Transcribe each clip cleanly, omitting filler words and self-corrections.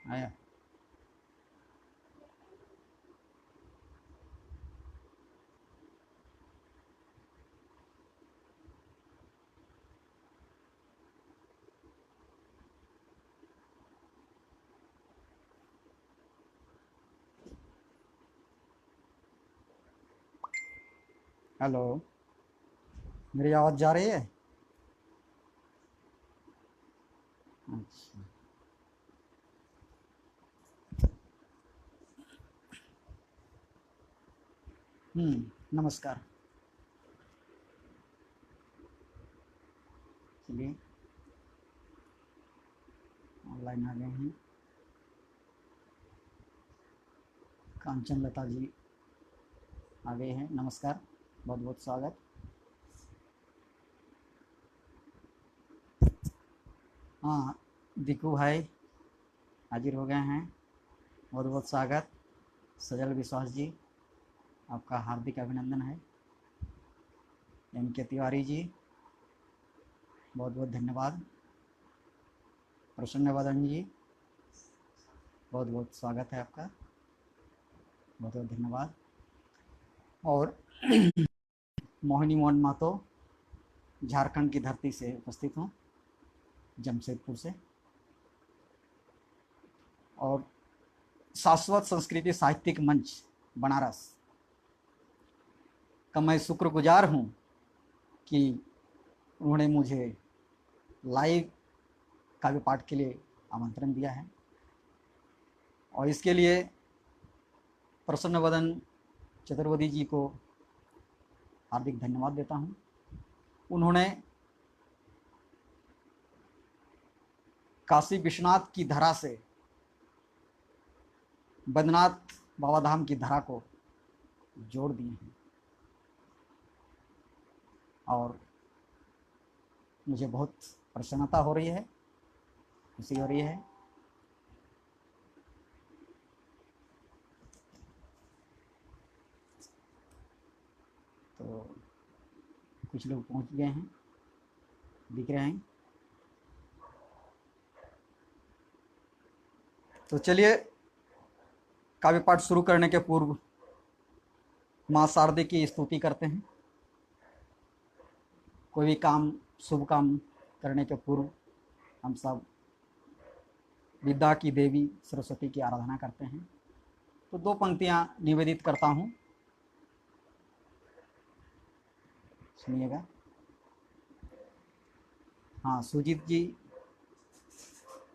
आया। हेलो, मेरी आवाज़ जा रही है? अच्छा। नमस्कार। चलिए, ऑनलाइन आ गए हैं। कांचन लता जी आ गए हैं, नमस्कार, बहुत बहुत स्वागत। हाँ, दीकू भाई हाजिर हो गए हैं, बहुत बहुत स्वागत। सजल विश्वास जी, आपका हार्दिक अभिनंदन है। एम के तिवारी जी, बहुत बहुत धन्यवाद। प्रसन्न वदन जी, बहुत बहुत स्वागत है आपका, बहुत बहुत धन्यवाद। और मोहिनी मोहन मातो, झारखंड की धरती से उपस्थित हूँ, जमशेदपुर से। और शाश्वत संस्कृति साहित्यिक मंच बनारस का मैं शुक्रगुजार हूँ कि उन्होंने मुझे लाइव काव्य पाठ के लिए आमंत्रण दिया है, और इसके लिए प्रसन्न वदन चतुर्वेदी जी को हार्दिक धन्यवाद देता हूँ। उन्होंने काशी विश्वनाथ की धरा से बद्रीनाथ बाबा धाम की धरा को जोड़ दिए हैं, और मुझे बहुत प्रसन्नता हो रही है, खुशी हो रही है। तो कुछ लोग पहुंच गए हैं, दिख रहे हैं। तो चलिए, काव्य पाठ शुरू करने के पूर्व माँ शारदे की स्तुति करते हैं। कोई भी काम, शुभ काम करने के पूर्व हम सब विद्या की देवी सरस्वती की आराधना करते हैं। तो दो पंक्तियां निवेदित करता हूँ, सुनिएगा। हाँ, सुजीत जी,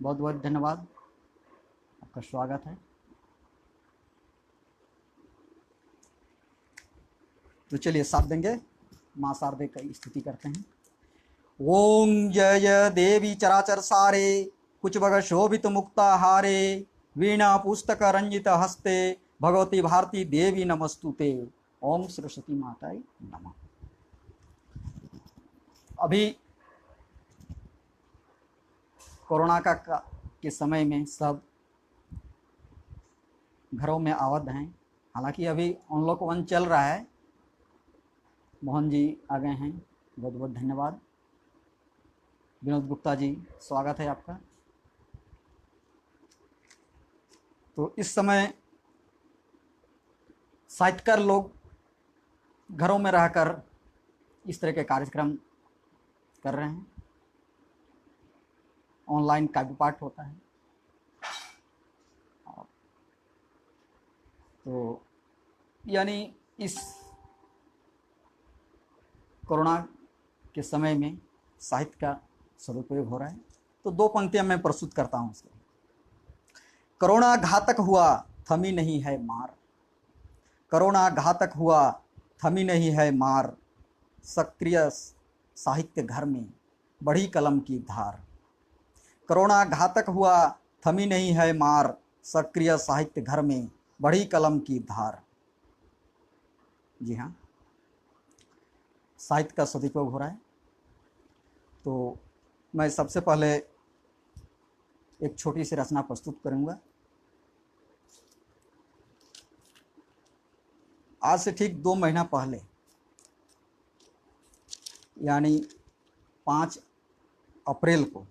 बहुत बहुत धन्यवाद, आपका स्वागत है। तो चलिए साथ देंगे, माँ शारदे की स्तुति करते हैं। ओम जय जय देवी चराचर सारे, कुछ बग शोभित मुक्ता हारे, वीणा पुस्तक रंजित हस्ते, भगवती भारती देवी नमस्तुते। ओम सरस्वती माताई नमः। अभी कोरोना के समय में सब घरों में आबद्ध हैं। हालांकि अभी अनलॉक 1 चल रहा है। मोहन जी आ गए हैं, बहुत बहुत धन्यवाद। विनोद गुप्ता जी, स्वागत है आपका। तो इस समय साहित्यकार लोग घरों में रहकर इस तरह के कार्यक्रम कर रहे हैं। ऑनलाइन काव्य पाठ होता है। तो यानी इस कोरोना के समय में साहित्य का सदुपयोग हो रहा है। तो दो पंक्तियां मैं प्रस्तुत करता हूं उसको। कोरोना घातक हुआ, थमी नहीं है मार। कोरोना घातक हुआ, थमी नहीं है मार। सक्रिय साहित्य घर में बढ़ी कलम की धार। कोरोना घातक हुआ, थमी नहीं है मार। सक्रिय साहित्य घर में बढ़ी कलम की धार। जी हाँ, साहित्य का सदुपयोग हो रहा है। तो मैं सबसे पहले एक छोटी सी रचना प्रस्तुत करूंगा। आज से ठीक 2 महीना पहले, यानी 5 अप्रैल को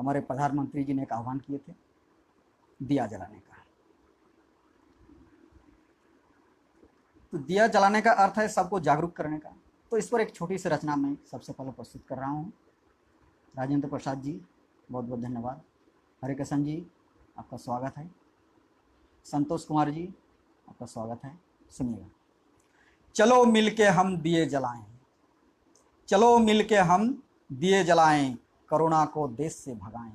हमारे प्रधानमंत्री जी ने एक आह्वान किए थे दिया जलाने का। तो दिया जलाने का अर्थ है सबको जागरूक करने का। तो इस पर एक छोटी सी रचना मैं सबसे पहले प्रस्तुत कर रहा हूँ। राजेंद्र प्रसाद जी बहुत बहुत धन्यवाद। हरे कृष्ण जी आपका स्वागत है। संतोष कुमार जी आपका स्वागत है। सुनिएगा। चलो मिलके हम दिए जलाएं, चलो मिलके हम दिए जलाएं, कोरोना को देश से भगाएं।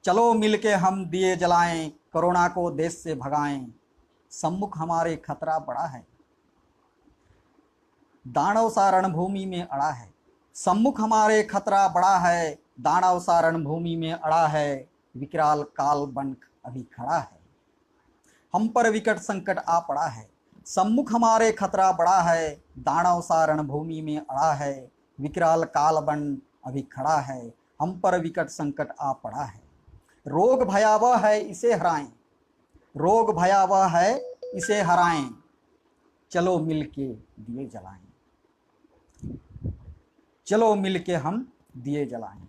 चलो मिलके हम दिए जलाएं, कोरोना को देश से भगाएं। सम्मुख हमारे खतरा बड़ा है, दानव सा रणभूमि में अड़ा है। सम्मुख हमारे खतरा बड़ा है, दानव सा रणभूमि में अड़ा है। विकराल काल बन अभी खड़ा है, हम पर विकट संकट आ पड़ा है। सम्मुख हमारे खतरा बड़ा है, दानव सा रणभूमि में अड़ा है। विकराल काल बन अभी खड़ा है, हम पर विकट संकट आ पड़ा है। रोग भयावह है इसे हराएं, रोग भयावह है इसे हराएं। चलो मिलके दिए जलाएं, चलो मिलके हम दिए जलाएं।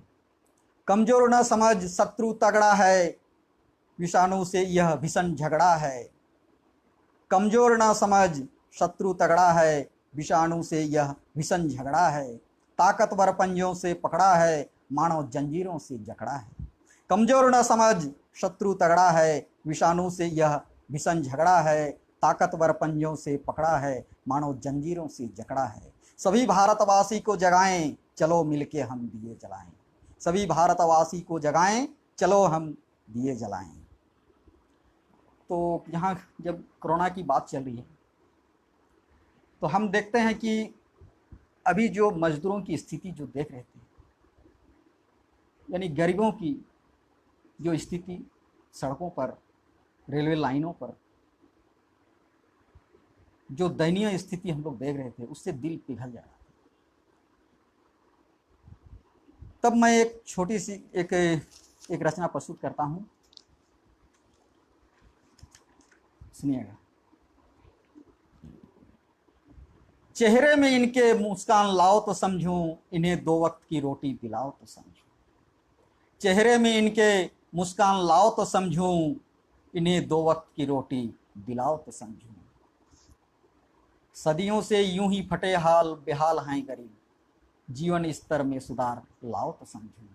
कमजोर न समझ शत्रु तगड़ा है, विषाणु से यह भीषण झगड़ा है। कमजोर न समझ शत्रु तगड़ा है, विषाणु से यह भीषण झगड़ा है। ताकतवर पंजों से पकड़ा है, मानव जंजीरों से जकड़ा है। कमजोर न समझ शत्रु तगड़ा है, विषाणु से यह भीषण झगड़ा है। ताकतवर पंजों से पकड़ा है, मानव जंजीरों से जकड़ा है। सभी भारतवासी को जगाएं, चलो मिलके हम दिए जलाएं। सभी भारतवासी को जगाएं, चलो हम दिए जलाएं। तो यहाँ जब कोरोना की बात चल रही है तो हम देखते हैं कि अभी जो मजदूरों की स्थिति जो देख रहे थे, यानी गरीबों की जो स्थिति सड़कों पर, रेलवे लाइनों पर जो दयनीय स्थिति हम लोग देख रहे थे, उससे दिल पिघल जा रहा था। तब मैं एक छोटी सी एक रचना प्रस्तुत करता हूं, सुनिएगा। चेहरे में इनके मुस्कान लाओ तो समझूं, इन्हें 2 वक्त की रोटी दिलाओ तो समझूं। चेहरे में इनके मुस्कान लाओ तो समझूं, इन्हें 2 वक्त की रोटी दिलाओ तो समझूं। सदियों से यूं ही फटे हाल बेहाल हैं गरीब, जीवन स्तर में सुधार लाओ तो समझूं।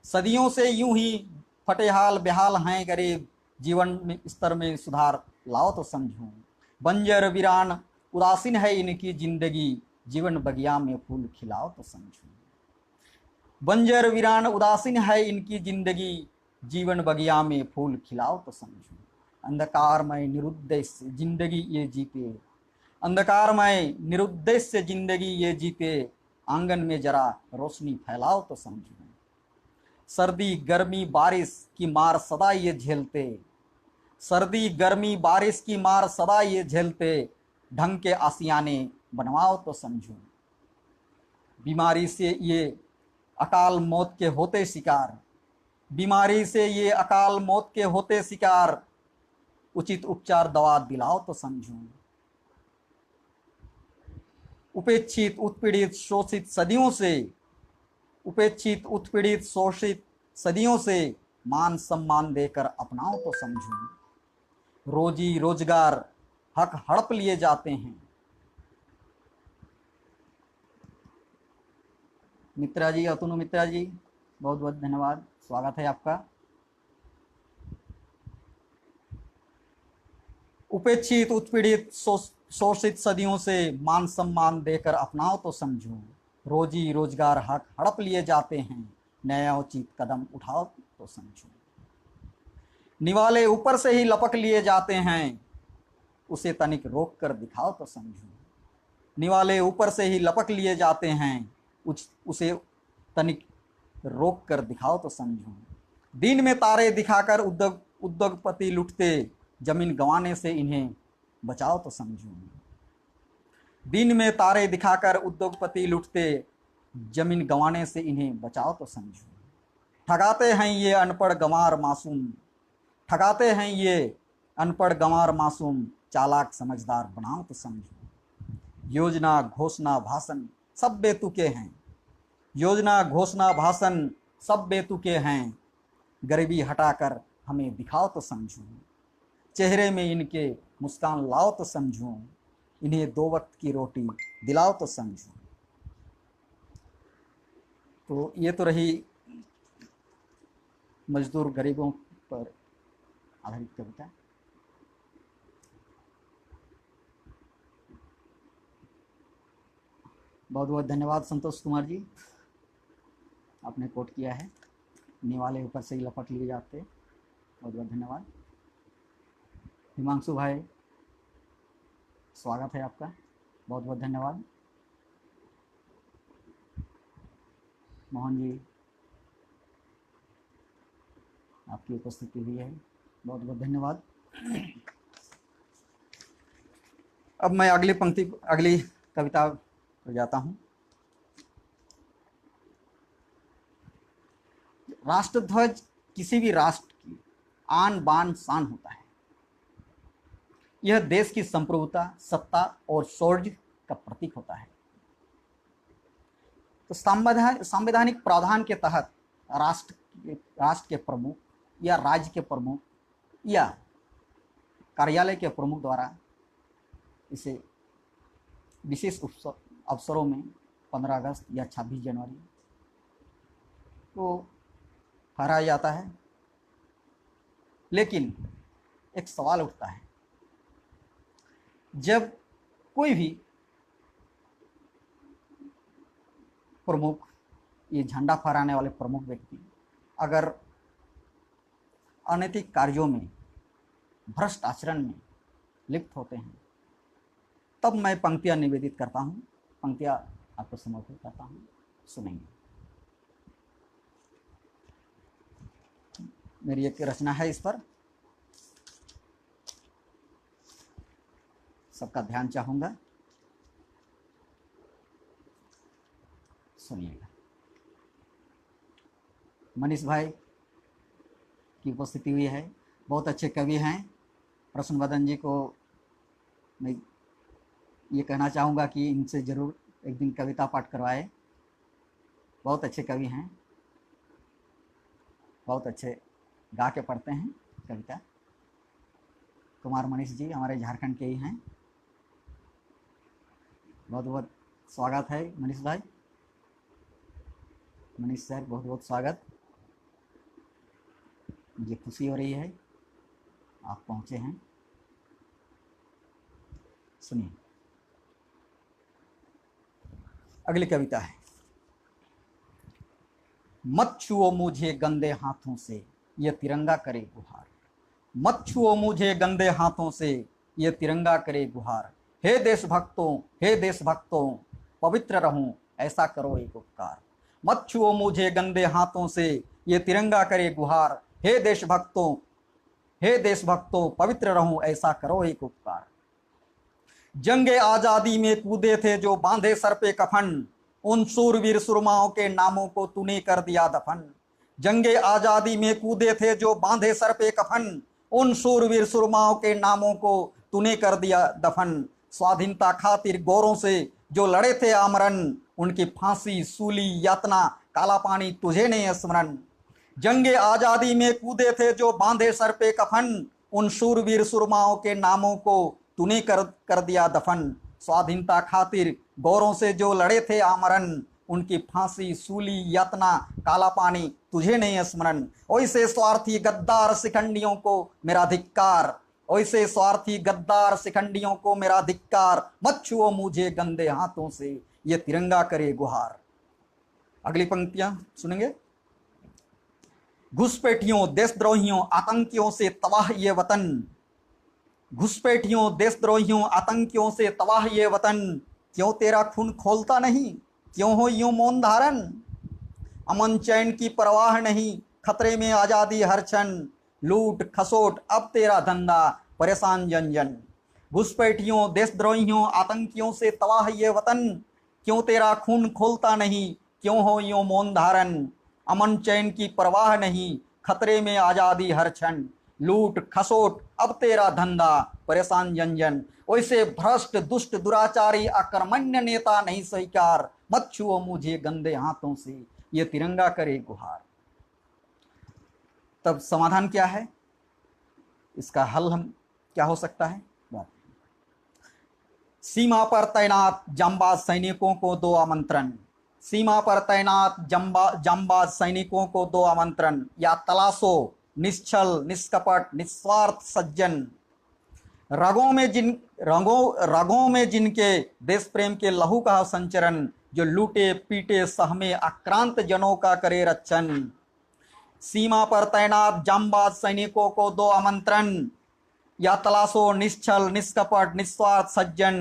सदियों से यूं ही फटे हाल बेहाल हैं गरीब, जीवन स्तर में सुधार लाओ तो समझूं। बंजर वीरान उदासीन है इनकी जिंदगी, जीवन बगिया में फूल खिलाओ तो समझूं। बंजर वीरान उदासीन है इनकी जिंदगी, जीवन बगिया में फूल खिलाओ तो समझूं। अंधकारमय निरुद्देश्य जिंदगी ये जीते, अंधकारमय निरुद्देश्य जिंदगी ये जीते। आंगन में जरा रोशनी फैलाओ तो समझूं। सर्दी गर्मी बारिश की मार सदा ये झेलते, सर्दी गर्मी बारिश की मार सदा ये झेलते। ढंग के आसियाने बनवाओ तो समझूं। बीमारी से ये अकाल मौत के होते शिकार, बीमारी से ये अकाल मौत के होते शिकार। उचित उपचार दवा दिलाओ तो समझूं। उपेक्षित उत्पीड़ित शोषित सदियों से, उपेक्षित उत्पीड़ित शोषित सदियों से मान सम्मान देकर अपनाओ तो समझूं। रोजी रोजगार हक हड़प लिए जाते हैं। मित्रा जी, अतुनु मित्रा जी बहुत बहुत धन्यवाद, स्वागत है आपका। उपेक्षित उत्पीड़ित शोषित सदियों से मान सम्मान देकर अपनाओ तो समझूं। रोजी रोजगार हक हड़प लिए जाते हैं, नया उचित कदम उठाओ तो समझूं। निवाले ऊपर से ही लपक लिए जाते हैं, उसे तनिक रोक कर दिखाओ तो समझूं। निवाले ऊपर से ही लपक लिए जाते हैं, उसे तनिक रोक कर दिखाओ तो समझूं। दिन में तारे दिखाकर उद्योगपति लुटते, जमीन गंवाने से इन्हें बचाओ तो समझूं। दिन में तारे दिखाकर उद्योगपति लुटते, जमीन गंवाने से इन्हें बचाओ तो समझूं। ठगाते हैं ये अनपढ़ गंवार मासूम, ठगाते हैं ये अनपढ़ गंवार मासूम। चालाक समझदार बनाओ तो समझूं। योजना घोषणा भाषण सब बेतुके हैं, योजना घोषणा भाषण सब बेतुके हैं। गरीबी हटाकर हमें दिखाओ तो समझूं, चेहरे में इनके मुस्कान लाओ तो समझूं, इन्हें 2 वक्त की रोटी दिलाओ तो समझूं। तो ये तो रही मजदूर गरीबों पर आधारित कविता। बहुत बहुत धन्यवाद संतोष कुमार जी, आपने कोट किया है। निवाले ऊपर से ही लपट लिए जाते। बहुत बहुत धन्यवाद। हिमांशु भाई, स्वागत है आपका, बहुत बहुत धन्यवाद। मोहन जी, आपकी उपस्थिति हुई है, बहुत बहुत धन्यवाद। अब मैं अगली कविता पर जाता हूं। राष्ट्रध्वज किसी भी राष्ट्र की आन बान शान होता है। यह देश की संप्रभुता, सत्ता और शौर्य का प्रतीक होता है। तो संवैधानिक प्रावधान के तहत राष्ट्र के प्रमुख या राज्य के प्रमुख या कार्यालय के प्रमुख द्वारा इसे विशेष अवसरों में 15 अगस्त या 26 जनवरी को फहराया जाता है। लेकिन एक सवाल उठता है, जब कोई भी प्रमुख, ये झंडा फहराने वाले प्रमुख व्यक्ति अगर अनैतिक कार्यों में, भ्रष्ट आचरण में लिप्त होते हैं, तब मैं पंक्तियां निवेदित करता हूं, पंक्तियां आपको समर्पित करता हूं, सुनेंगे। मेरी एक रचना है, इस पर सबका ध्यान चाहूंगा, सुनिएगा। मनीष भाई की उपस्थिति हुई है, बहुत अच्छे कवि हैं। प्रसन्न वदन जी को मैं ये कहना चाहूँगा कि इनसे ज़रूर एक दिन कविता पाठ करवाए, बहुत अच्छे कवि हैं, बहुत अच्छे गा के पढ़ते हैं कविता। कुमार मनीष जी हमारे झारखंड के ही हैं, बहुत बहुत स्वागत है मनीष भाई। मनीष सर, बहुत बहुत स्वागत। मुझे खुशी हो रही है आप पहुंचे हैं। सुनिए, अगली कविता है। मत छुओ मुझे गंदे हाथों से, ये तिरंगा करे गुहार। मत छुओ मुझे गंदे हाथों से, ये तिरंगा करे गुहार। हे देशभक्तों, हे देशभक्तों, पवित्र रहूं, ऐसा करो एक उपकार। मत छुओ मुझे गंदे हाथों से, ये तिरंगा करे गुहार। हे देशभक्तों, हे देशभक्तों, पवित्र रहूं, ऐसा करो एक उपकार। जंगे आजादी में कूदे थे जो बांधे सर पे कफन, उन सूरवीर सुरमाओं के नामों को तूने कर दिया दफन। जंगे आजादी में कूदे थे जो बांधे सर पे कफन, उन सूरवीर सुरमाओं के नामों को तूने कर दिया दफन। स्वाधीनता खातिर गौरों से जो लड़े थे आमरण, उनकी फांसी, सूली, यातना, काला पानी तुझे नहीं स्मरण। जंगे आजादी में कूदे थे जो बांधे सर पे कफन, उन शूरवीर सुरमाओं के नामों को तूने कर दिया दफन। स्वाधीनता खातिर गौरों से जो लड़े थे आमरण, उनकी फांसी, सूली, यातना, काला पानी तुझे नहीं स्मरण। वैसे स्वार्थी गद्दार शिखंडियों को मेरा धिक्कार, वैसे स्वार्थी गद्दार शिखंडियों को मेरा धिक्कार। मत छुओ मुझे गंदे हाथों से, ये तिरंगा करे गुहार। अगली पंक्तियां सुनेंगे। घुसपैठियों, देशद्रोहियों, आतंकियों से तबाह ये वतन। घुसपैठियों, देशद्रोहियों, आतंकियों से तबाह ये वतन। क्यों तेरा खून खोलता नहीं, क्यों हो यूं मौन धारण। अमन चैन की परवाह नहीं, खतरे में आजादी हर क्षण। लूट खसोट अब तेरा धंधा, परेशान जन जन। घुसपैठियों, देशद्रोहियों, आतंकियों से तबाह ये वतन। क्यों तेरा खून खोलता नहीं, क्यों हो यूं मौन धारण। अमन चैन की परवाह नहीं, खतरे में आजादी हर क्षण। लूट खसोट अब तेरा धंधा, परेशान जन जन। वैसे भ्रष्ट दुष्ट दुराचारी अकर्मण्य नेता नहीं स्वीकार। मत छुओ मुझे गंदे हाथों से, ये तिरंगा करे गुहार। तब समाधान क्या है, इसका हल हम क्या हो सकता है। सीमा पर तैनात जांबाज सैनिकों को दो आमंत्रण, सीमा पर तैनात जांबाज सैनिकों को दो आमंत्रण, या तलाशो निश्चल निष्कपट निस्वार्थ सज्जन, रगों में जिनके देश प्रेम के लहू का संचरण, जो लूटे पीटे सहमे आक्रांत जनों का करे रक्षण। सीमा पर तैनात जांबाज सैनिकों को दो आमंत्रण, या तलाशो निश्चल निष्कपट निस्वार्थ सज्जन,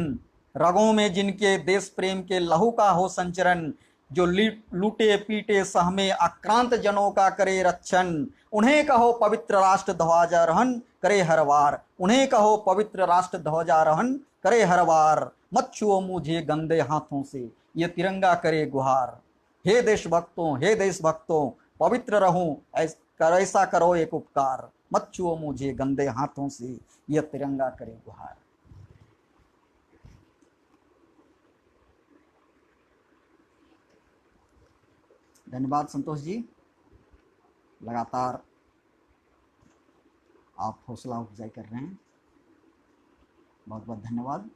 रगों में जिनके देश प्रेम के लहू का हो संचरण, जो लूटे पीटे सहमे आक्रांत जनों का करे रक्षण। उन्हें कहो पवित्र राष्ट्र ध्वजारोहण करे हर बार, उन्हें कहो पवित्र राष्ट्र ध्वजारोहण करे हर बार, मत छुओ मुझे गंदे हाथों से ये तिरंगा करे गुहार। हे देशभक्तों हे देशभक्तों पवित्र रहूं, ऐसा करो एक उपकार, मत छुओ मुझे गंदे हाथों से यह तिरंगा करे गुहार। धन्यवाद संतोष जी, लगातार आप हौसला अफजाई कर रहे हैं, बहुत बहुत धन्यवाद।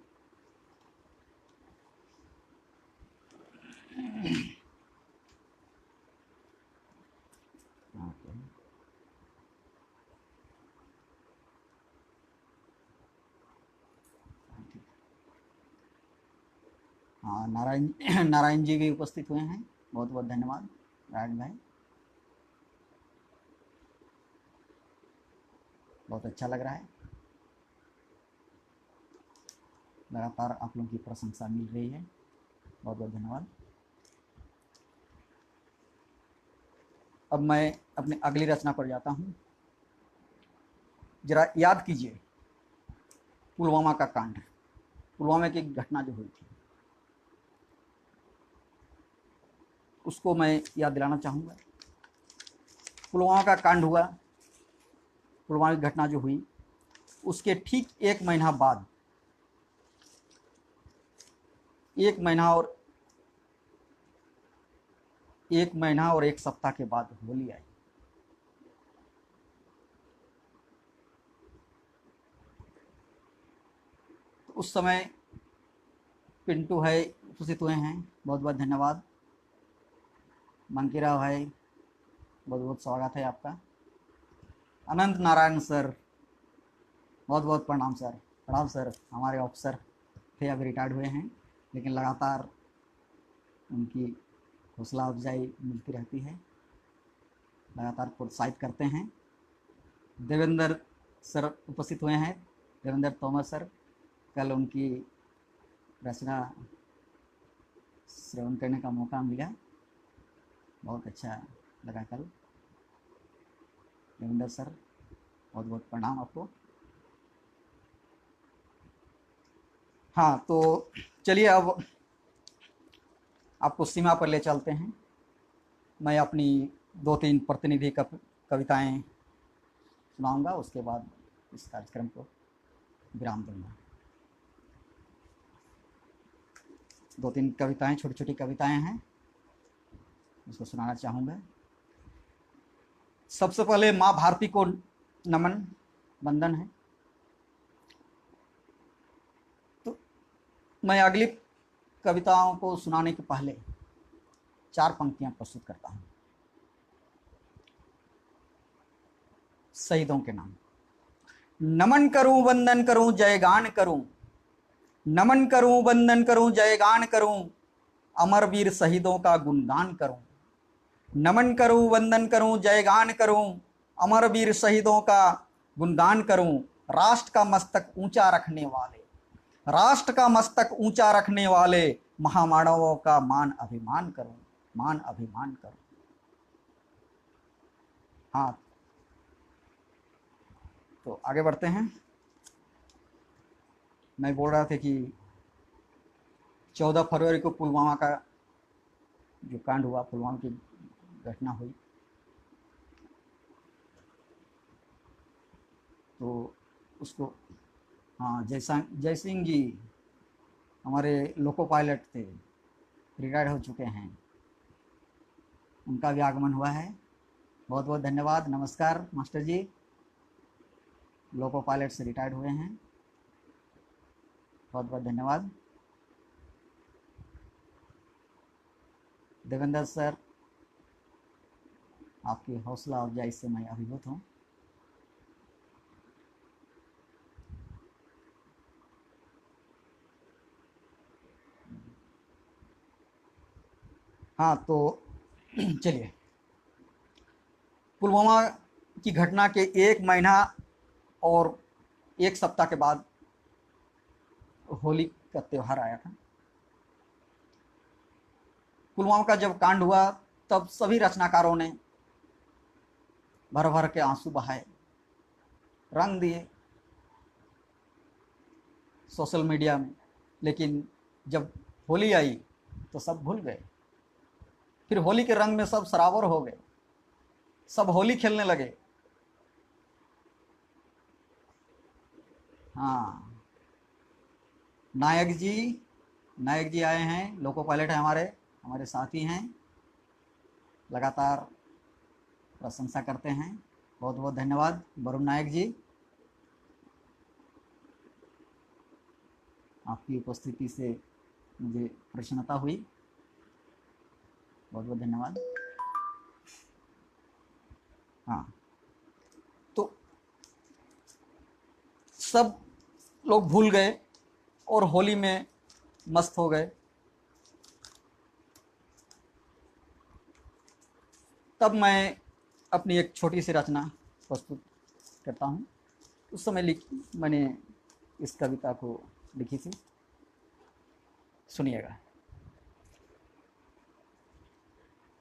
हाँ, नारायण जी भी उपस्थित हुए हैं, बहुत बहुत धन्यवाद नारायण भाई, बहुत अच्छा लग रहा है, लगातार आप लोगों की प्रशंसा मिल रही है, बहुत बहुत धन्यवाद। अब मैं अपनी अगली रचना पर जाता हूँ। जरा याद कीजिए पुलवामा का कांड, पुलवामा की घटना जो हुई थी उसको मैं याद दिलाना चाहूँगा। पुलवामा का कांड हुआ, पुलवामा की घटना जो हुई उसके ठीक एक महीना बाद, एक महीना और एक सप्ताह के बाद होली आई। तो उस समय पिंटू है उपस्थित हुए हैं, बहुत बहुत धन्यवाद। मंकीराव भाई, बहुत बहुत स्वागत है आपका। अनंत नारायण सर, बहुत बहुत प्रणाम सर। प्रणाम सर, हमारे ऑफिसर थे, अभी रिटायर्ड हुए हैं, लेकिन लगातार उनकी हौसला अफजाई मिलती रहती है, लगातार प्रोत्साहित करते हैं। देवेंद्र सर उपस्थित हुए हैं, देवेंद्र तोमर सर, कल उनकी रचना श्रवण करने का मौका मिला, बहुत अच्छा लगा कल। देवेंद्र सर, बहुत बहुत प्रणाम आपको। हाँ, तो चलिए अब आपको सीमा पर ले चलते हैं। मैं अपनी 2-3 प्रतिनिधि कविताएं सुनाऊंगा, उसके बाद इस कार्यक्रम को विराम दूंगा। 2-3 कविताएं, छोटी छोटी कविताएं हैं, उसको सुनाना चाहूँगा। सबसे पहले माँ भारती को नमन वंदन है। तो मैं अगली कविताओं को सुनाने के पहले 4 पंक्तियां प्रस्तुत करता हूँ शहीदों के नाम। नमन करूं वंदन करूं जयगान करूं, नमन करूं वंदन करूं जयगान करूं, अमर वीर शहीदों का गुणगान करूं। नमन करूं वंदन करूं जयगान करूं, अमर वीर शहीदों का गुणगान करूं। राष्ट्र का मस्तक ऊंचा रखने वाले, राष्ट्र का मस्तक ऊंचा रखने वाले महामानवों का मान अभिमान करूं, मान अभिमान करूं। हाँ, तो आगे बढ़ते हैं। मैं बोल रहा था कि 14 फरवरी को पुलवामा का जो कांड हुआ, पुलवामा की घटना हुई, तो उसको, हाँ, जय सिंह जी हमारे लोको पायलट थे, रिटायर्ड हो चुके हैं, उनका भी आगमन हुआ है। बहुत बहुत धन्यवाद। नमस्कार मास्टर जी, लोको पायलट से रिटायर्ड हुए हैं। बहुत बहुत धन्यवाद। देवेंद्र सर, आपकी हौसला अफजाई से मैं अभिभूत हूँ। हाँ तो चलिए, पुलवामा की घटना के 1 महीना और 1 सप्ताह के बाद होली का त्यौहार आया था। पुलवामा का जब कांड हुआ तब सभी रचनाकारों ने भर भर के आंसू बहाए, रंग दिए सोशल मीडिया में, लेकिन जब होली आई तो सब भूल गए। फिर होली के रंग में सब सरावर हो गए, सब होली खेलने लगे। हाँ, नायक जी आए हैं, लोको पायलट है, हमारे हमारे साथी हैं, लगातार प्रशंसा करते हैं। बहुत बहुत धन्यवाद वरुण नायक जी, आपकी उपस्थिति से मुझे प्रसन्नता हुई। बहुत बहुत धन्यवाद। हाँ, तो सब लोग भूल गए और होली में मस्त हो गए। तब मैं अपनी एक छोटी सी रचना प्रस्तुत करता हूँ। उस समय मैंने इस कविता को लिखी थी, सुनिएगा।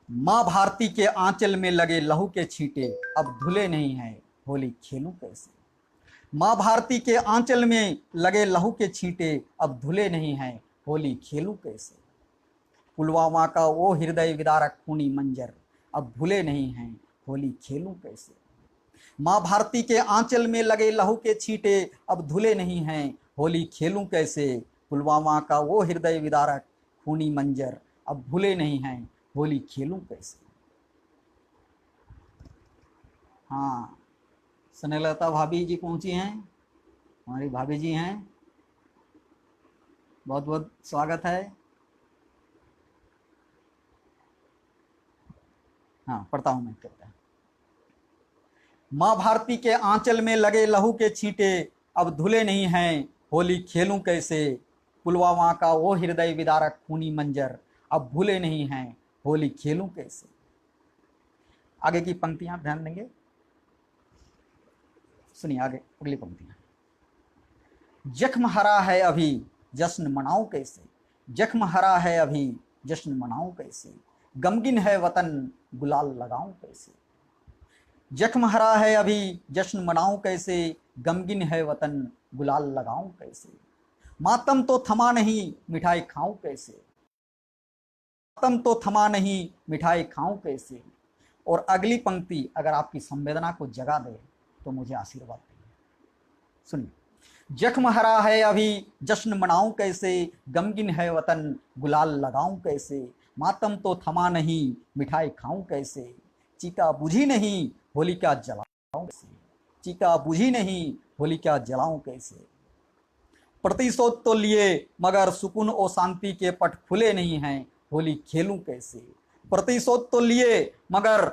माँ भारती के आंचल में लगे लहू के छींटे अब धुले नहीं हैं, होली खेलूं कैसे। माँ भारती के आंचल में लगे लहू के छींटे अब धुले नहीं हैं, होली खेलूं कैसे। पुलवामा का वो हृदय विदारक खूनी मंजर अब भूले नहीं हैं, होली खेलूं कैसे। माँ भारती के आंचल में लगे लहू के छींटे अब धुले नहीं हैं, होली खेलूं कैसे। पुलवामा का वो हृदय विदारक खूनी मंजर अब भूले नहीं हैं, होली खेलूं कैसे। हाँ, स्नेहलता भाभी जी पहुंची हैं, हमारी भाभी जी हैं, बहुत बहुत स्वागत है। हाँ, पढ़ता हूं मैं कविता। माँ भारती के आंचल में लगे लहू के छींटे अब धुले नहीं हैं, होली खेलूं कैसे। पुलवामा का वो हृदय विदारक खूनी मंजर अब भूले नहीं हैं, होली खेलूं कैसे। आगे की पंक्तियां ध्यान देंगे, सुनिए आगे अगली पंक्तियां। जख्म हरा है अभी जश्न मनाऊं कैसे, जख्म हरा है अभी जश्न मनाऊं कैसे। गमगिन है वतन गुलाल लगाऊं कैसे। जख्म हरा है अभी जश्न मनाऊं कैसे, गमगिन है वतन गुलाल लगाऊं कैसे। मातम तो थमा नहीं मिठाई खाऊं कैसे, मातम तो थमा नहीं मिठाई खाऊं कैसे। और अगली पंक्ति अगर आपकी संवेदना को जगा दे तो मुझे आशीर्वाद दें, सुनिए। जख्म हरा है अभी जश्न मनाऊं कैसे, गमगिन है वतन गुलाल लगाऊं कैसे। मातम तो थमा नहीं मिठाई खाऊं कैसे, चिता बुझी नहीं होलिका जलाऊं कैसे। चिता बुझी नहीं होलिका जलाऊं कैसे। प्रतिशोध तो लिए मगर सुकून और शांति के पट खुले नहीं हैं, होली खेलूं कैसे। प्रतिशोध तो लिए मगर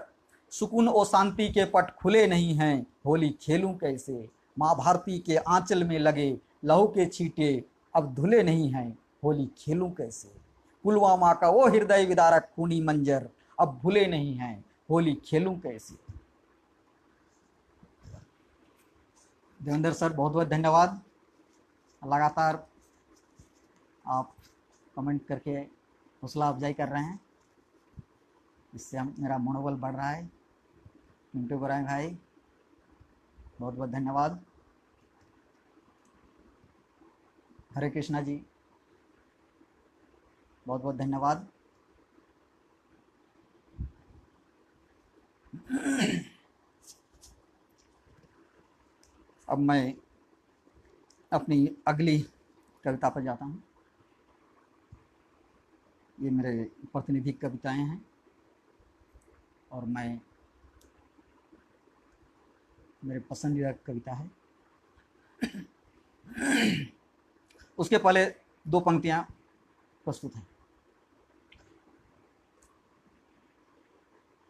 सुकून और शांति के पट खुले नहीं हैं, होली खेलूं कैसे। माँ भारती के आंचल में लगे लहू के छींटे अब धुले नहीं हैं, होली खेलूं कैसे। पुलवामा का वो हृदय विदारक खूनी मंजर अब भूले नहीं हैं, होली खेलूं कैसे। देवेंद्र सर, बहुत बहुत धन्यवाद। लगातार आप कमेंट करके हौसला अफजाई कर रहे हैं, इससे मेरा मनोबल बढ़ रहा है। मिंटू गोराई भाई, बहुत बहुत धन्यवाद। हरे कृष्णा जी, बहुत बहुत धन्यवाद। अब मैं अपनी अगली कविता पर जाता हूँ। ये मेरे प्रतिनिधि कविताएं हैं और मैं मेरे पसंदीदा कविता है। उसके पहले दो पंक्तियां प्रस्तुत हैं।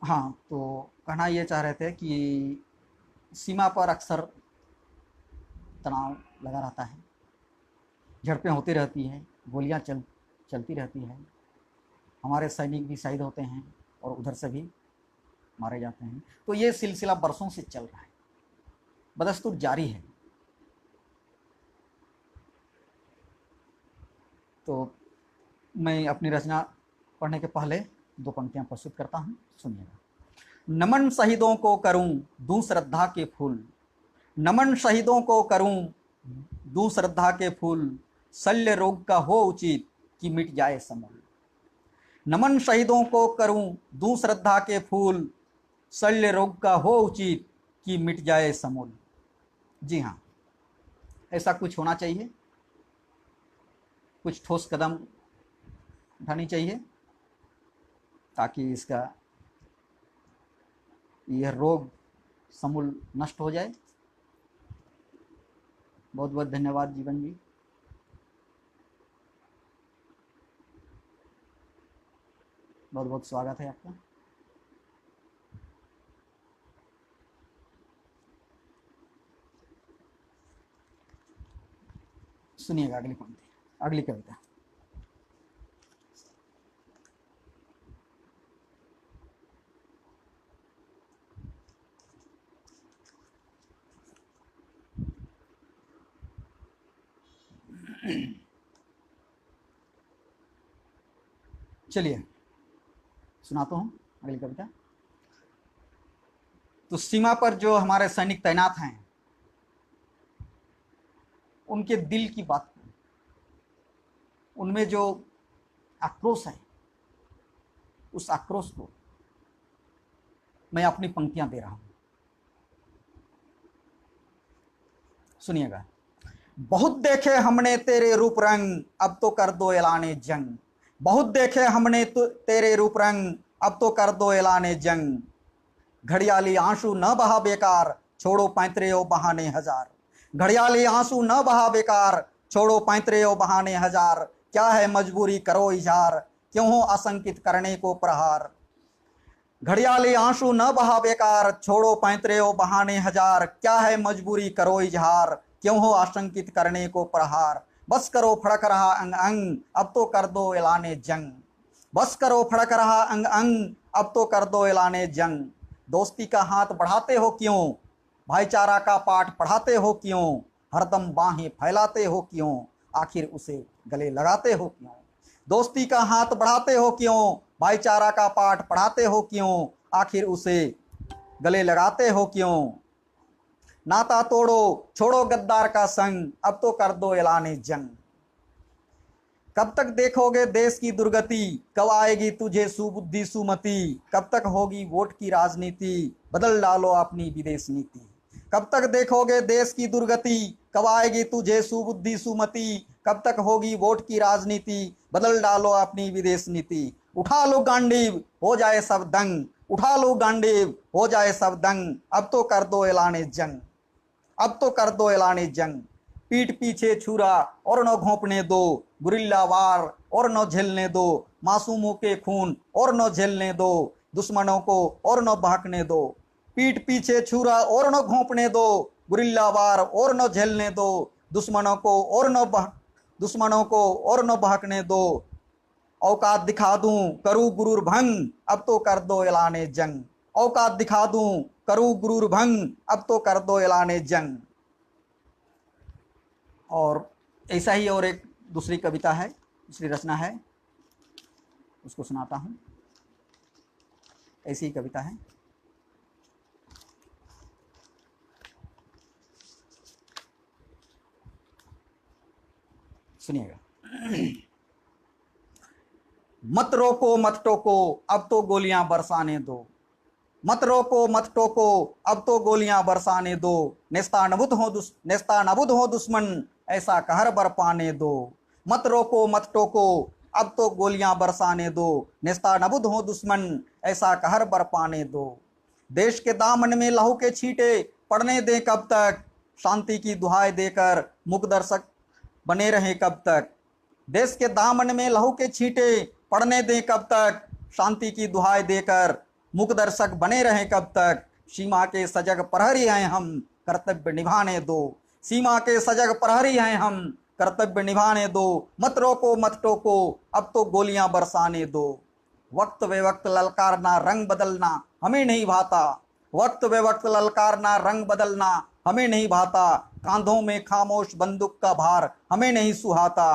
हाँ, तो कहना ये चाह रहे थे कि सीमा पर अक्सर तनाव लगा रहता है, झड़पें होती रहती हैं, गोलियां चलती रहती है, हमारे सैनिक भी शहीद होते हैं और उधर से भी मारे जाते हैं। तो ये सिलसिला बरसों से चल रहा है, बदस्तूर जारी है। तो मैं अपनी रचना पढ़ने के पहले दो पंक्तियां प्रस्तुत करता हूं, सुनिएगा। नमन शहीदों को करूं दूं श्रद्धा के फूल, नमन शहीदों को करूं दूं श्रद्धा के फूल, शल्य रोग का हो उचित कि मिट जाए समूल। नमन शहीदों को करूं दूं श्रद्धा के फूल, शल्य रोग का हो उचित कि मिट जाए समूल। जी हाँ, ऐसा कुछ होना चाहिए, कुछ ठोस कदम उठानी चाहिए ताकि इसका यह रोग समूल नष्ट हो जाए। बहुत बहुत धन्यवाद जीवन जी। बहुत बहुत स्वागत है आपका। सुनिएगा अगली पंक्ति, अगली कविता। चलिए सुनाता हूं अगली कविता। तो सीमा पर जो हमारे सैनिक तैनात हैं, उनके दिल की बात, उनमें जो आक्रोश है, उस आक्रोश को मैं अपनी पंक्तियां दे रहा हूं, सुनिएगा। बहुत देखे हमने तेरे रूप रंग, अब तो कर दो ऐलाने जंग। बहुत देखे हमने तेरे रूप रंग, अब तो कर दो ऐलाने जंग। घड़ियाली आंसू न बहा बेकार, छोड़ो पैंतरे बहाने हजार। घड़ियाली आंसू न बहा बेकार, छोड़ो पैंतरे बहाने हजार। क्या है मजबूरी करो इजहार, क्यों हो आशंकित करने को प्रहार। घड़ियाली आंसू न बहा बेकार, छोड़ो पैंतरे बहाने हजार। क्या है मजबूरी करो इजहार, क्यों हो आशंकित करने को प्रहार। बस करो फड़क रहा अंग अंग, अब तो कर दो ऐलाने जंग। बस करो फड़क रहा अंग अंग, अब तो कर दो ऐलाने जंग। दोस्ती का हाथ बढ़ाते हो क्यों, भाईचारा का पाठ पढ़ाते हो क्यों। हरदम बाहें फैलाते हो क्यों, आखिर उसे गले लगाते हो क्यों। दोस्ती का हाथ बढ़ाते हो क्यों, भाईचारा का पाठ पढ़ाते हो क्यों, आखिर उसे गले लगाते हो क्यों। नाता तोड़ो छोड़ो गद्दार का संग, अब तो कर दो ऐलाने जंग। कब तक देखोगे देश की दुर्गति, कब आएगी तुझे सुबुद्धि सुमति। कब तक होगी वोट की राजनीति, बदल डालो अपनी विदेश नीति। कब तक देखोगे देश की दुर्गति, कब आएगी तुझे सुबुद्धि सुमति। कब तक होगी वोट की राजनीति, बदल डालो अपनी विदेश नीति। उठा लो गांडीव हो जाए सब दंग, उठा लो गांडीव हो जाए सब दंग। अब तो कर दो ऐलाने जंग, अब तो कर दो ऐलाने जंग। पीठ पीछे छुरा और न घोंपने दो, गुरिल्ला वार और न झेलने दो। मासूमों के खून और न झेलने दो, दुश्मनों को और न बहकने दो। पीठ पीछे छुरा और न घोंपने दो, गुरिल्ला वार और न झेलने दो। दुश्मनों को और न बहकने दो। औकात दिखा दूं करूं गुरूर भंग, अब तो कर दो ऐलाने जंग। औकात दिखा दूं करूं गुरूर भंग, अब तो कर दो ऐलाने जंग। और ऐसा ही और एक दूसरी कविता है, दूसरी रचना है, उसको सुनाता हूं। ऐसी ही कविता है। सुनिएगा। मत रोको मत टोको, अब तो गोलियां बरसाने दो। मत रोको मत टोको, अब तो गोलियां बरसाने दो। नेस्तानाबुद हो दुश्मन, ऐसा कहर बरपाने दो। मत रोको मत टोको, अब तो गोलियां बरसाने दो। नेस्तानाबुद हो दुश्मन, ऐसा कहर बरपाने दो। देश के दामन में लहू के छींटे पढ़ने दें कब तक, शांति की दुहाई देकर मूक दर्शक बने रहें कब तक। देश के दामन में लहू के छींटे पड़ने दें कब तक, शांति की दुहाई देकर मूक दर्शक बने रहें कब तक। सीमा के सजग प्रहरी हैं हम, कर्तव्य निभाने दो। सीमा के सजग प्रहरी हैं हम, कर्तव्य निभाने दो। मत रोको मत टोको, अब तो गोलियां बरसाने दो। वक्त बे वक्त ललकारना रंग बदलना हमें नहीं भाता। वक्त बे वक्त ललकारना रंग बदलना हमें नहीं भाता। कांधों में खामोश बंदूक का भार हमें नहीं सुहाता।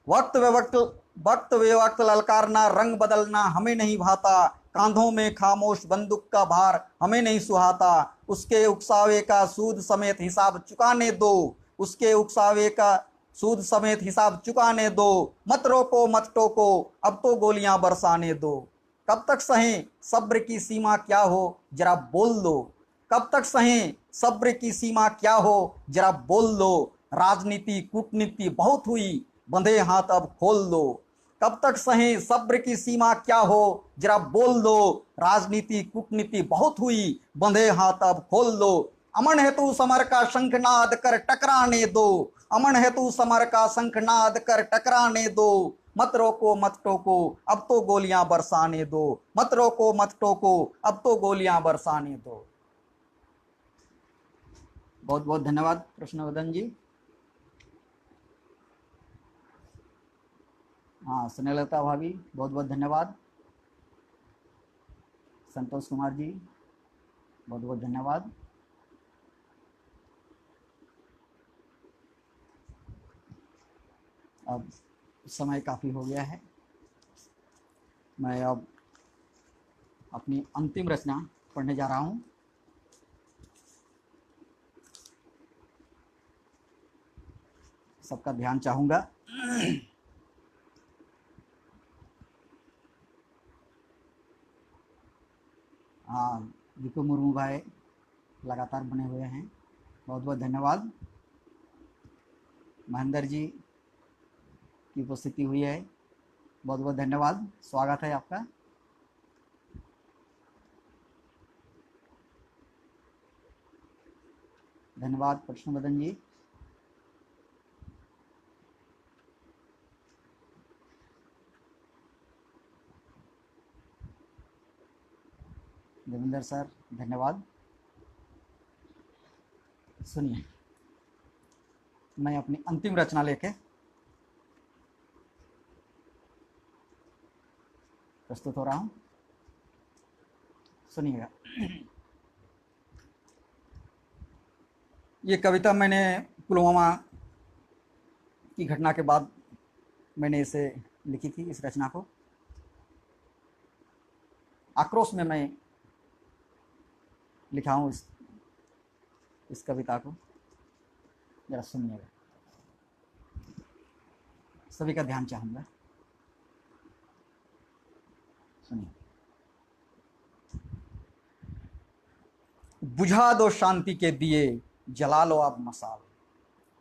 वक्त बे वक्त ललकारना रंग बदलना हमें नहीं भाता। कांधों में खामोश बंदूक का भार हमें नहीं सुहाता। उसके उकसावे का सूद समेत हिसाब चुकाने दो। उसके उकसावे का सूद समेत हिसाब चुकाने दो। मत रोको मत टोको, अब तो गोलियां बरसाने दो। कब तक सहें सब्र की सीमा क्या हो जरा बोल दो। कब तक सहें सब्र की सीमा क्या हो जरा बोल दो। राजनीति कूटनीति बहुत हुई, बंधे हाथ अब खोल दो। कब तक सहें सब्र की सीमा क्या हो जरा बोल दो। राजनीति कूटनीति बहुत हुई, बंधे हाथ अब खोल दो। अमन हेतु समर का शंखनाद कर टकराने दो। अमन हेतु समर का शंखनाद कर टकराने दो। मत रोको मत टोको, अब तो गोलियां बरसाने दो। मत रोको मत टोको, अब तो गोलियां बरसाने दो। बहुत बहुत धन्यवाद कृष्णवर्धन जी। हाँ, स्नेहलता भाभी बहुत बहुत धन्यवाद। संतोष कुमार जी बहुत बहुत धन्यवाद। अब समय काफ़ी हो गया है, मैं अब अपनी अंतिम रचना पढ़ने जा रहा हूँ। सबका ध्यान चाहूँगा। हाँ, विपु मुर्मू भाई लगातार बने हुए हैं, बहुत बहुत धन्यवाद। महेंद्र जी की उपस्थिति हुई है, बहुत बहुत धन्यवाद, स्वागत है आपका। धन्यवाद कृष्णवर्धन जी। देवेंद्र सर धन्यवाद। सुनिए, मैं अपनी अंतिम रचना लेके प्रस्तुत हो रहा हूं, सुनिएगा। ये कविता मैंने पुलवामा की घटना के बाद मैंने इसे लिखी थी, इस रचना को। आक्रोश में मैं लिखा हूँ इस कविता को, जरा सुनिएगा, सभी का ध्यान चाहूंगा, सुनिए। बुझा दो शांति के दिए, जला लो अब मसाल।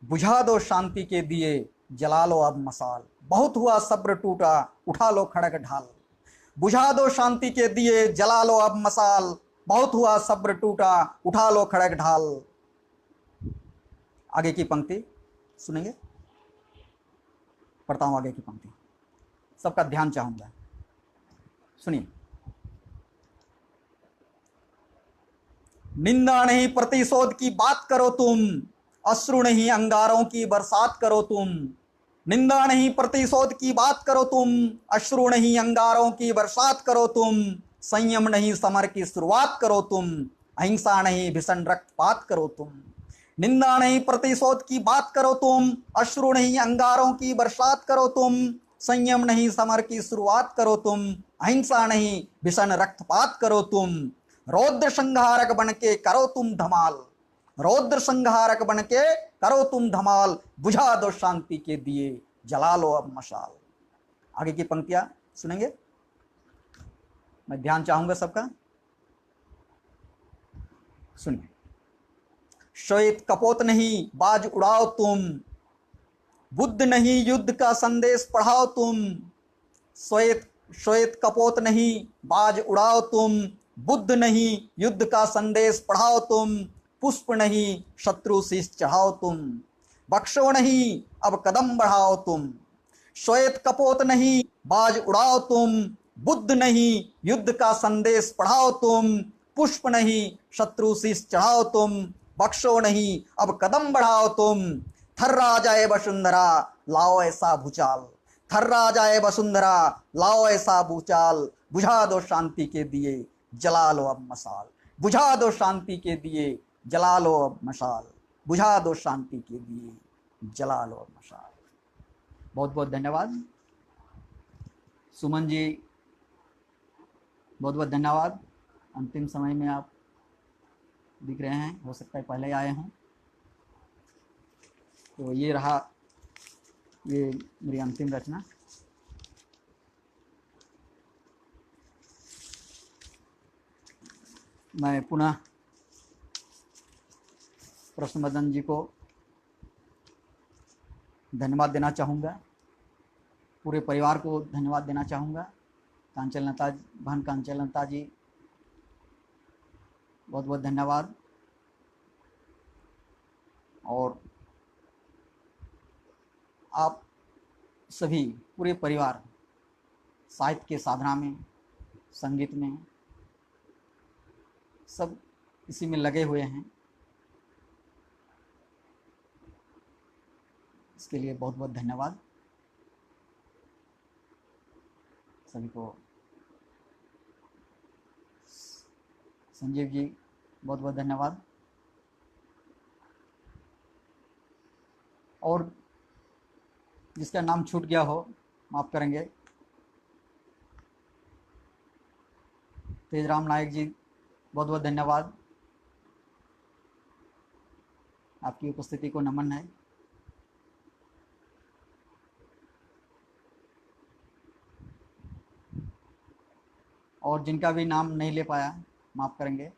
बुझा दो शांति के दिए, जला लो अब मसाल। बहुत हुआ सब्र टूटा, उठा लो खड़ग ढाल। बुझा दो शांति के दिए, जला लो अब मसाल। बहुत हुआ सब्र टूटा, उठा लो खड़ग ढाल। आगे की पंक्ति सुनेंगे, पढ़ता हूं आगे की पंक्ति, सबका ध्यान चाहूंगा, सुनिए। निंदा नहीं प्रतिशोध की बात करो तुम, अश्रु नहीं अंगारों की बरसात करो तुम। निंदा नहीं प्रतिशोध की बात करो तुम, अश्रु नहीं अंगारों की बरसात करो तुम। संयम नहीं समर की शुरुआत करो तुम, अहिंसा नहीं भीषण रक्तपात करो तुम। निंदा नहीं प्रतिशोध की बात करो तुम, अश्रु नहीं अंगारों की बरसात करो तुम। संयम नहीं समर की शुरुआत करो तुम, अहिंसा नहीं भीषण रक्तपात करो तुम। रौद्र संहारक बनके करो तुम धमाल। रौद्र संहारक बनके करो तुम धमाल। बुझा दो शांति के दिए, जला लो अब मशाल। आगे की पंक्तियां सुनेंगे, मैं ध्यान चाहूंगा सबका, सुनिए। श्वेत कपोत नहीं बाज उड़ाओ तुम, बुद्ध नहीं युद्ध का संदेश पढ़ाओ तुम। श्वेत कपोत नहीं बाज उड़ाओ तुम, बुद्ध नहीं युद्ध का संदेश पढ़ाओ तुम। पुष्प नहीं शत्रु शीश चढ़ाओ तुम, बख्शो नहीं अब कदम बढ़ाओ तुम, श्वेत कपोत नहीं बाज उड़ाओ तुम, बुद्ध नहीं युद्ध का संदेश पढ़ाओ तुम, पुष्प नहीं शत्रु शीश चढ़ाओ तुम, बख्शो नहीं अब कदम बढ़ाओ तुम, थर्रा जाए वसुंधरा लाओ ऐसा भूचाल, थर्रा जाए वसुंधरा लाओ ऐसा भूचाल, बुझा दो शांति के दिए जला लो अब मशाल, बुझा दो शांति के दिए जला लो अब मशाल, बुझा दो शांति के दिए जला लो अब मशाल। बहुत बहुत धन्यवाद सुमन जी, बहुत बहुत धन्यवाद। अंतिम समय में आप दिख रहे हैं, हो सकता है पहले आए हों। तो ये रहा ये मेरी अंतिम रचना। मैं पुनः प्रश्नवदन जी को धन्यवाद देना चाहूँगा, पूरे परिवार को धन्यवाद देना चाहूँगा। कांचन लता बहन कांचन लता जी बहुत बहुत धन्यवाद। और आप सभी पूरे परिवार साहित्य के साधना में, संगीत में, सब इसी में लगे हुए हैं, इसके लिए बहुत बहुत धन्यवाद सभी को। संजीव जी बहुत बहुत धन्यवाद। और जिसका नाम छूट गया हो माफ़ करेंगे। तेजराम नायक जी बहुत बहुत धन्यवाद, आपकी उपस्थिति को नमन है। और जिनका भी नाम नहीं ले पाया माफ़ करेंगे।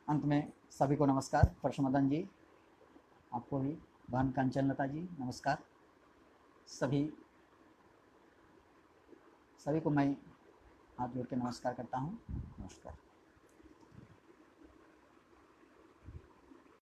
अंत में सभी को नमस्कार। परशुमदन जी आपको भी, बहन कांचन लता जी नमस्कार। सभी को मैं हाथ जोड़ के नमस्कार करता हूँ। नमस्कार।